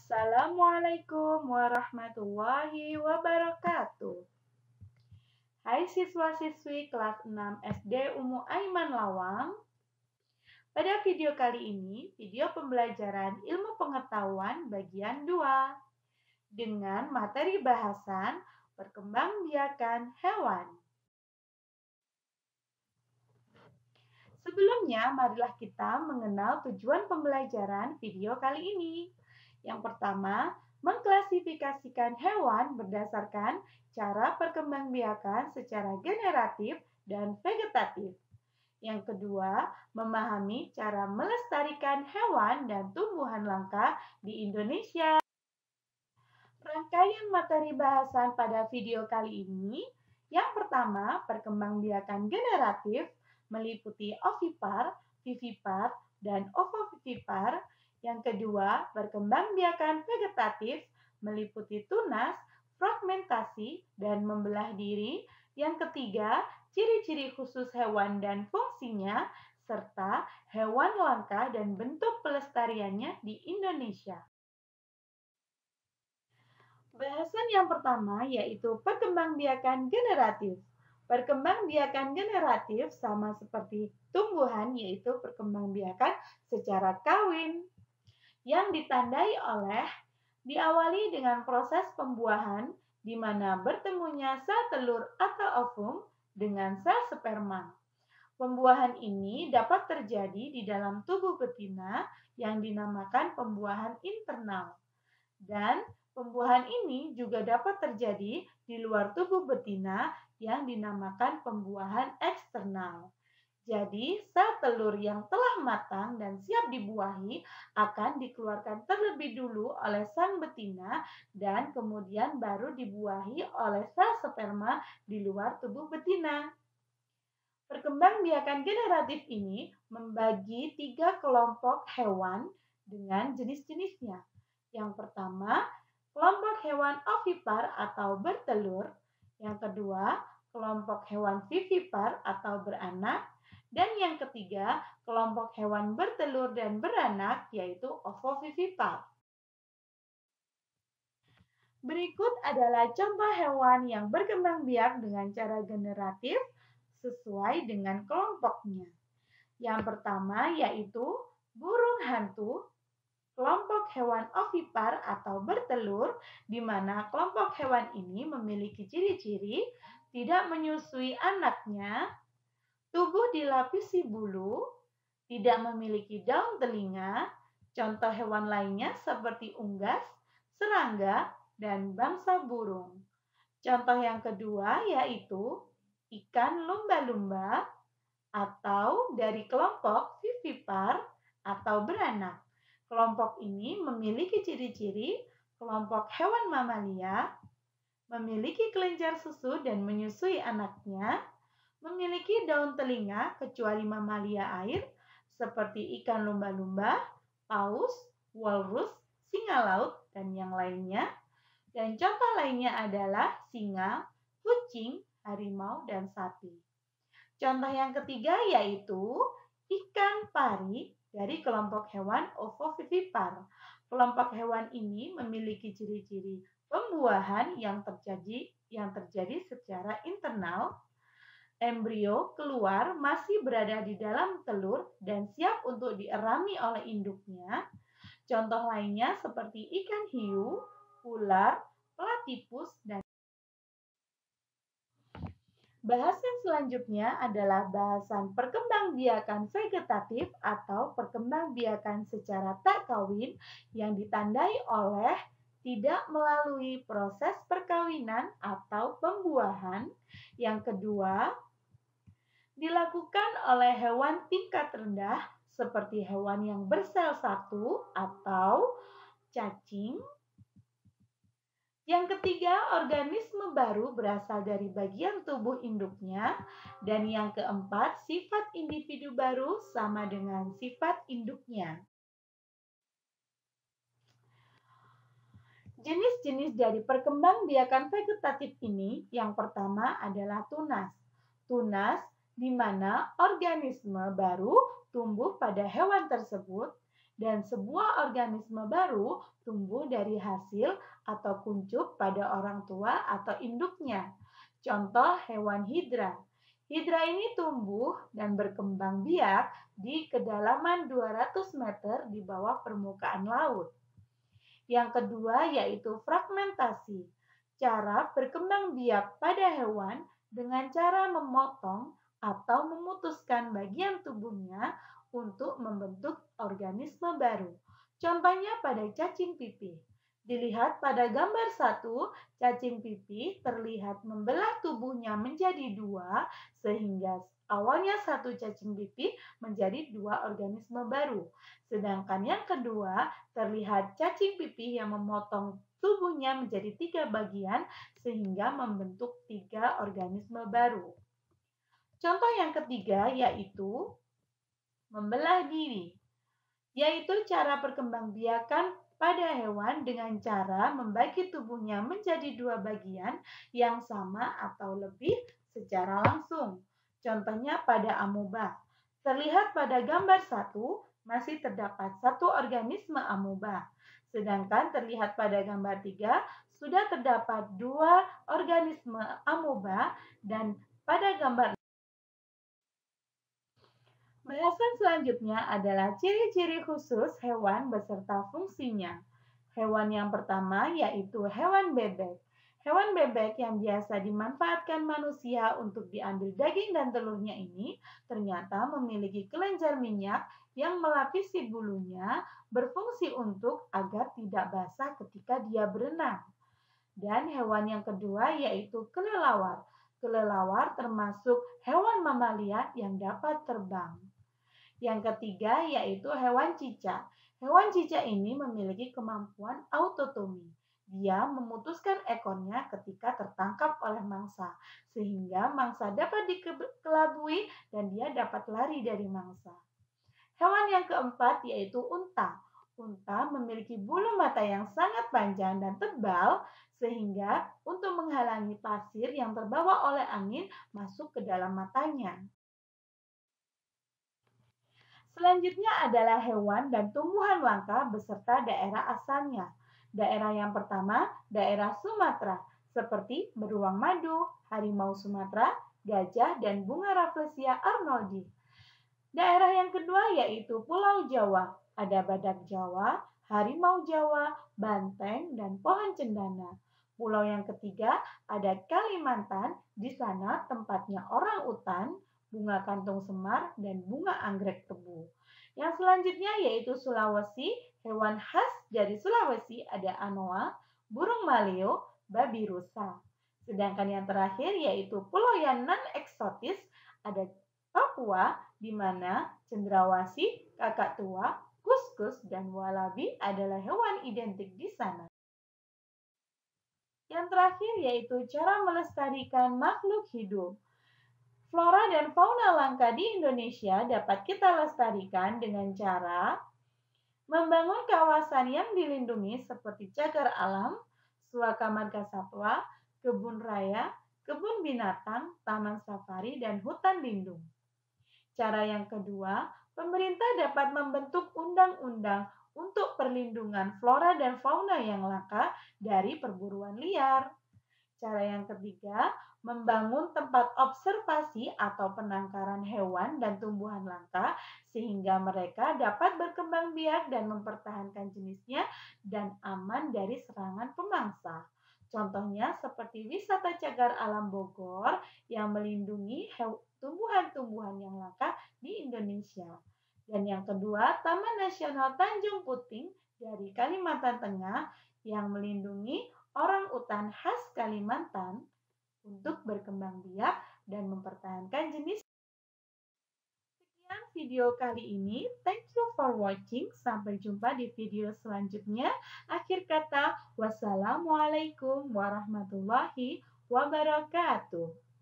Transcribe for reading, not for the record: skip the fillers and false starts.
Assalamualaikum warahmatullahi wabarakatuh. Hai siswa-siswi kelas 6 SD Umu Aiman Lawang. Pada video kali ini, video pembelajaran ilmu pengetahuan bagian 2 dengan materi bahasan perkembangbiakan hewan. Sebelumnya, marilah kita mengenal tujuan pembelajaran video kali ini. Yang pertama, mengklasifikasikan hewan berdasarkan cara perkembangbiakan secara generatif dan vegetatif. Yang kedua, memahami cara melestarikan hewan dan tumbuhan langka di Indonesia. Rangkaian materi bahasan pada video kali ini, yang pertama, perkembangbiakan generatif, meliputi ovipar, vivipar, dan ovovivipar. Yang kedua, perkembangbiakan vegetatif, meliputi tunas, fragmentasi, dan membelah diri. Yang ketiga, ciri-ciri khusus hewan dan fungsinya, serta hewan langka dan bentuk pelestariannya di Indonesia. Bahasan yang pertama yaitu perkembangbiakan generatif. Perkembangbiakan generatif sama seperti tumbuhan, yaitu perkembangbiakan secara kawin yang ditandai oleh diawali dengan proses pembuahan di mana bertemunya sel telur atau ovum dengan sel sperma. Pembuahan ini dapat terjadi di dalam tubuh betina yang dinamakan pembuahan internal. Dan pembuahan ini juga dapat terjadi di luar tubuh betina yang dinamakan pembuahan eksternal. Jadi, sel telur yang telah matang dan siap dibuahi akan dikeluarkan terlebih dulu oleh sang betina dan kemudian baru dibuahi oleh sel sperma di luar tubuh betina. Perkembangbiakan generatif ini membagi 3 kelompok hewan dengan jenis-jenisnya. Yang pertama, kelompok hewan ovipar atau bertelur. Yang kedua, kelompok hewan vivipar atau beranak. Dan yang ketiga, kelompok hewan bertelur dan beranak, yaitu ovovivipar. Berikut adalah contoh hewan yang berkembang biak dengan cara generatif sesuai dengan kelompoknya. Yang pertama yaitu burung hantu, kelompok hewan ovipar atau bertelur, di mana kelompok hewan ini memiliki ciri-ciri tidak menyusui anaknya, tubuh dilapisi bulu, tidak memiliki daun telinga. Contoh hewan lainnya seperti unggas, serangga, dan bangsa burung. Contoh yang kedua yaitu ikan lumba-lumba atau dari kelompok vivipar atau beranak. Kelompok ini memiliki ciri-ciri kelompok hewan mamalia, memiliki kelenjar susu dan menyusui anaknya, memiliki daun telinga kecuali mamalia air seperti ikan lumba-lumba, paus, walrus, singa laut, dan yang lainnya. Dan contoh lainnya adalah singa, kucing, harimau, dan sapi. Contoh yang ketiga yaitu ikan pari dari kelompok hewan ovovivipar. Kelompok hewan ini memiliki ciri-ciri pembuahan yang terjadi secara internal. Embrio keluar masih berada di dalam telur dan siap untuk dierami oleh induknya. Contoh lainnya seperti ikan hiu, ular, platypus, dan bahasan selanjutnya adalah bahasan perkembangbiakan vegetatif atau perkembangbiakan secara tak kawin yang ditandai oleh tidak melalui proses perkawinan atau pembuahan. Yang kedua, dilakukan oleh hewan tingkat rendah seperti hewan yang bersel satu atau cacing. Yang ketiga, organisme baru berasal dari bagian tubuh induknya. Dan yang keempat, sifat individu baru sama dengan sifat induknya. Jenis-jenis dari perkembangbiakan vegetatif ini, yang pertama adalah tunas. Tunas di mana organisme baru tumbuh pada hewan tersebut. dan sebuah organisme baru tumbuh dari hasil atau kuncup pada orang tua atau induknya. Contoh hewan hidra. Hidra ini tumbuh dan berkembang biak di kedalaman 200 meter di bawah permukaan laut. Yang kedua yaitu fragmentasi. Cara berkembang biak pada hewan dengan cara memotong atau memutuskan bagian tubuhnya untuk membentuk organisme baru. Contohnya pada cacing pipih. Dilihat pada gambar 1, cacing pipih terlihat membelah tubuhnya menjadi dua sehingga awalnya satu cacing pipih menjadi dua organisme baru. Sedangkan yang kedua terlihat cacing pipih yang memotong tubuhnya menjadi 3 bagian sehingga membentuk 3 organisme baru. Contoh yang ketiga yaitu membelah diri, yaitu cara perkembangbiakan pada hewan dengan cara membagi tubuhnya menjadi 2 bagian yang sama atau lebih secara langsung. Contohnya pada amoeba. Terlihat pada gambar 1 masih terdapat satu organisme amoeba. Sedangkan terlihat pada gambar 3 sudah terdapat 2 organisme amoeba dan pada gambar bahasan selanjutnya adalah ciri-ciri khusus hewan beserta fungsinya. Hewan yang pertama yaitu hewan bebek. Hewan bebek yang biasa dimanfaatkan manusia untuk diambil daging dan telurnya ini ternyata memiliki kelenjar minyak yang melapisi bulunya berfungsi untuk agar tidak basah ketika dia berenang. Dan hewan yang kedua yaitu kelelawar. Kelelawar termasuk hewan mamalia yang dapat terbang. Yang ketiga yaitu hewan cicak. Hewan cicak ini memiliki kemampuan autotomi. Dia memutuskan ekornya ketika tertangkap oleh mangsa, sehingga mangsa dapat dikelabui dan dia dapat lari dari mangsa. Hewan yang keempat yaitu unta. Unta memiliki bulu mata yang sangat panjang dan tebal, sehingga untuk menghalangi pasir yang terbawa oleh angin masuk ke dalam matanya. Selanjutnya adalah hewan dan tumbuhan langka beserta daerah asalnya. Daerah yang pertama, daerah Sumatera, seperti beruang madu, harimau Sumatera, gajah, dan bunga Rafflesia arnoldi. Daerah yang kedua yaitu Pulau Jawa. Ada badak Jawa, harimau Jawa, banteng, dan pohon cendana. Pulau yang ketiga ada Kalimantan, di sana tempatnya orang utan, bunga kantung semar, dan bunga anggrek tebu. Yang selanjutnya yaitu Sulawesi, hewan khas dari Sulawesi ada anoa, burung maleo, babi rusa. Sedangkan yang terakhir yaitu pulau yang non-eksotis ada Papua, di mana cendrawasih, kakak tua, kuskus, dan walabi adalah hewan identik di sana. Yang terakhir yaitu cara melestarikan makhluk hidup. Flora dan fauna langka di Indonesia dapat kita lestarikan dengan cara membangun kawasan yang dilindungi seperti cagar alam, suaka marga satwa, kebun raya, kebun binatang, taman safari, dan hutan lindung. Cara yang kedua, pemerintah dapat membentuk undang-undang untuk perlindungan flora dan fauna yang langka dari perburuan liar. Cara yang ketiga, membangun tempat observasi atau penangkaran hewan dan tumbuhan langka sehingga mereka dapat berkembang biak dan mempertahankan jenisnya dan aman dari serangan pemangsa. Contohnya seperti wisata cagar alam Bogor yang melindungi tumbuhan-tumbuhan yang langka di Indonesia. Dan yang kedua, Taman Nasional Tanjung Puting dari Kalimantan Tengah yang melindungi orang utan khas Kalimantan untuk berkembang biak dan mempertahankan jenis. Sekian video kali ini. Thank you for watching. Sampai jumpa di video selanjutnya. Akhir kata, wassalamualaikum warahmatullahi wabarakatuh.